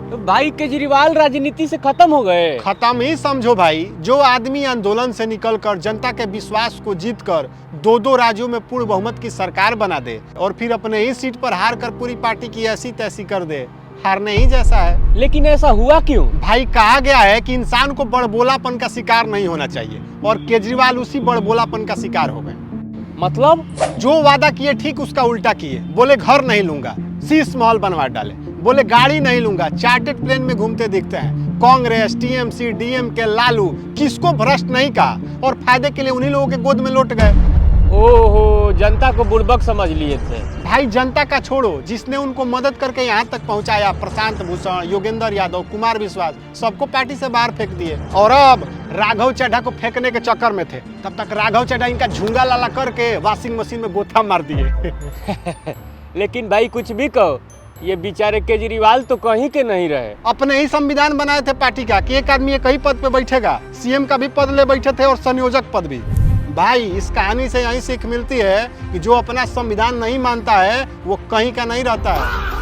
तो भाई केजरीवाल राजनीति से खत्म हो गए? खत्म ही समझो भाई। जो आदमी आंदोलन से निकलकर जनता के विश्वास को जीत कर दो राज्यों में पूर्ण बहुमत की सरकार बना दे और फिर अपने ही सीट पर हार कर पूरी पार्टी की ऐसी तैसी कर दे, हारने ही जैसा है। लेकिन ऐसा हुआ क्यों? भाई कहा गया है कि इंसान को बड़बोलापन का शिकार नहीं होना चाहिए और केजरीवाल उसी बड़बोलापन का शिकार हो गए। मतलब? जो वादा किए ठीक उसका उल्टा किए। बोले घर नहीं लूंगा, शीश महल बनवा डाले। बोले गाड़ी नहीं लूंगा, चार्टर्ड प्लेन में घूमते दिखते हैं। कांग्रेस, टीएमसी, डीएमके, लालू किसको भ्रष्ट नहीं कहा और फायदे के लिए उन्हीं लोगों के गोद में लौट गए। ओहो, जनता को बुड़बक समझ लिए थे। भाई जनता का छोड़ो, जिसने उनको मदद करके यहाँ तक पहुँचाया, प्रशांत भूषण, योगेंद्र यादव, कुमार विश्वास, सबको पार्टी से बाहर फेंक दिए और अब राघव चड्ढा को फेंकने के चक्कर में थे। तब तक राघव चड्ढा इनका झूंगा लाला करके वॉशिंग मशीन में गोथा मार दिए। लेकिन भाई कुछ भी कहो, ये बेचारे केजरीवाल तो कहीं के नहीं रहे। अपने ही संविधान बनाए थे पार्टी का कि एक आदमी एक ही पद पे बैठेगा। सीएम का भी पद ले बैठे थे और संयोजक पद भी। भाई इस कहानी से यही सीख मिलती है कि जो अपना संविधान नहीं मानता है वो कहीं का नहीं रहता है।